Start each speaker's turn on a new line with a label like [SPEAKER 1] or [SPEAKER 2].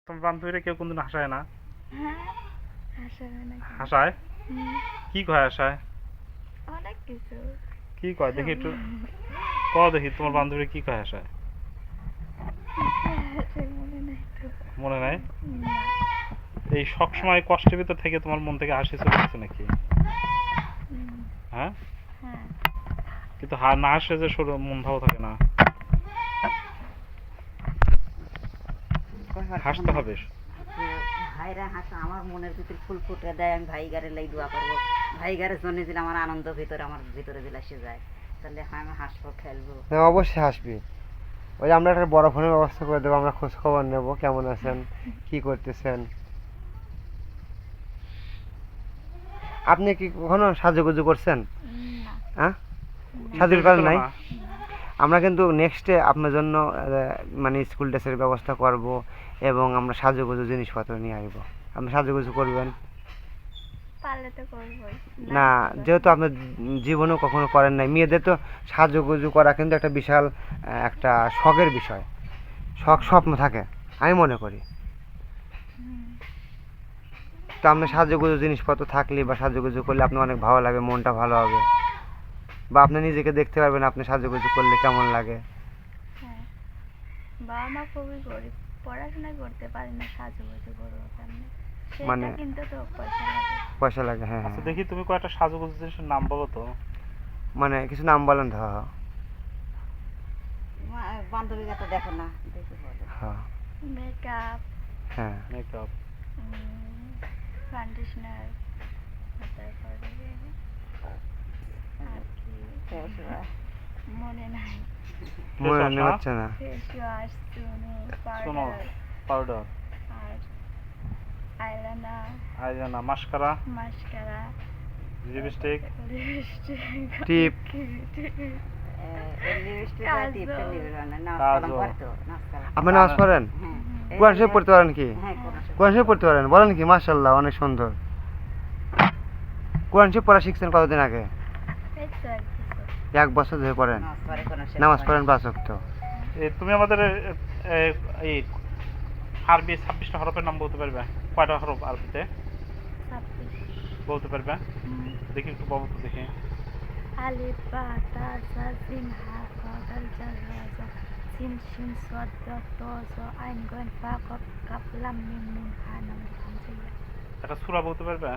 [SPEAKER 1] তোমার বান্ধবীরা কেউ কোনদিন হাসায় না?
[SPEAKER 2] হ্যাঁ, হাসাবে না কেন?
[SPEAKER 1] হাসায়?
[SPEAKER 2] হুম,
[SPEAKER 1] কি কয় হাসায়?
[SPEAKER 2] অনেক কিছু।
[SPEAKER 1] কি কয় দেখি একটু, ক দেখি তোমার বান্ধবী কি কয় হাসায়?
[SPEAKER 2] হাসে মনে নাই তো।
[SPEAKER 1] মনে নাই?
[SPEAKER 2] না।
[SPEAKER 1] এই সবসময় কষ্টের ভিতর থেকে তোমার মন থেকে হাসি চলে গেছে নাকি?
[SPEAKER 2] হুম,
[SPEAKER 1] হ্যাঁ,
[SPEAKER 2] হ্যাঁ।
[SPEAKER 1] কিন্তু না হাসলে যে মন ভালো থাকে না, হাসতে হবে।
[SPEAKER 3] ভাইরা হাসা আমার মনের ভিতরে ফুল ফুটে দেয়, আমি ভাইগারে লাই দোয়া করবো, ভাইগারের জন্য দিলে আমার আনন্দ ভিতরে আমার ভিতরে দিলে এসে যায়, তাহলে হ্যাঁ আমি হাসবো খেলবো।
[SPEAKER 4] হ্যাঁ অবশ্যই হাসবি। ওই যে আমরা একটা বড় ফোনের ব্যবস্থা করে দেবো, আমরা খোঁজ খবর নেবো কেমন আছেন, কি করতেছেন। আপনি কি কখনো সাজুগুজু করছেন?
[SPEAKER 2] না।
[SPEAKER 4] হ্যাঁ, সাজুর কাজ নাই।
[SPEAKER 1] না।
[SPEAKER 4] আমরা কিন্তু নেক্সটে আপনার জন্য মানে স্কুল ড্রেসের ব্যবস্থা করব এবং আমরা সাজুগুজু জিনিসপত্র নিয়ে আসবো। আপনি সাজুগুজু করবেন
[SPEAKER 2] পারলে তো করবোই।
[SPEAKER 4] না? যেহেতু আপনি জীবনেও কখনো করেন নাই, মেয়েদের তো সাজুগুজু করা কিন্তু একটা বিশাল একটা শখের বিষয়, শখ স্বপ্ন থাকে আমি মনে করি।
[SPEAKER 2] হুম,
[SPEAKER 4] তো আপনি সাজুগুজু জিনিসপত্র থাকলে বা সাজুগুজু করলে আপনার অনেক ভালো লাগে, মনটা ভালো হবে, বা আপনি নিজেকে দেখতে পারবেন আপনি সাজুগুজু করলে কেমন লাগে।
[SPEAKER 2] হ্যাঁ। বাবা মা খুবই গরিব, পড়াশোনা করতে পারি না, সাজুগুজু করবো কেমনে?
[SPEAKER 4] মানে
[SPEAKER 2] সেটা কিন্তু তো পয়সা লাগে।
[SPEAKER 4] পয়সা লাগে, হ্যাঁ
[SPEAKER 1] আচ্ছা
[SPEAKER 4] হ্যাঁ।
[SPEAKER 1] দেখি তুমি কয়েকটা সাজুগুজু জিনিসের নাম বলো তো।
[SPEAKER 4] মানে কিছু নাম বলেন তো।
[SPEAKER 3] বান্ধবীরা তো দেখো না, দেখে বলো।
[SPEAKER 4] হ্যাঁ
[SPEAKER 2] মেকআপ,
[SPEAKER 4] হ্যাঁ।
[SPEAKER 1] মেকআপ,
[SPEAKER 2] কন্ডিশনার, তারপরে আর কি
[SPEAKER 3] ফেস ওয়াশ,
[SPEAKER 2] মনে নাই।
[SPEAKER 4] মনে হচ্ছে না।
[SPEAKER 2] ফেস ওয়াশ, চুনো,
[SPEAKER 1] শোনো,
[SPEAKER 2] পাউডার
[SPEAKER 1] পাউডার,
[SPEAKER 2] আর eyeliner,
[SPEAKER 1] eyeliner, mascara,
[SPEAKER 2] mascara,
[SPEAKER 1] lipstick,
[SPEAKER 2] lipstick,
[SPEAKER 4] টিপ।
[SPEAKER 3] লিপস্টিক টিপটা নিবে না, নামাজ
[SPEAKER 1] কাজল।
[SPEAKER 3] কালাম করে তো, নামাজ কালাম।
[SPEAKER 4] আপনি নামাজ পড়েন?
[SPEAKER 3] হ্যাঁ,
[SPEAKER 4] কোরআন শরীফ পড়তে পারেন কি?
[SPEAKER 3] হ্যাঁ কোরআন শরীফ।
[SPEAKER 4] কোরআন শরীফ পড়তে পারেন? বলেন কি, মাশাআল্লাহ, অনেক সুন্দর। কোরআন শরীফ পড়া শিখছেন কতদিন আগে?
[SPEAKER 2] এই তো এক বছর।
[SPEAKER 4] 1 বছর ধরে পড়েন?
[SPEAKER 3] নামাজ পড়ে কোরআন শরীফ
[SPEAKER 4] নামাজ
[SPEAKER 3] পড়ে।
[SPEAKER 4] পড়েন 5 ওয়াক্ত?
[SPEAKER 1] তুমি আমাদের এই আরবি 26টা হরফের নাম বলতে পারবে? কয়টা হরফ আরবিতে
[SPEAKER 2] 26।
[SPEAKER 1] বলতে পারবে? দেখি একটু বলো তো দেখি।
[SPEAKER 2] আলিফ বা তা সা সিন হা কা দাল জাল রা জা সিন শিন সাদ দা ত জ আইন গইন ফা কফ কাফ লাম মিম নুন হা নাম হামজা।
[SPEAKER 1] একটা সূরা বলতে পারবে?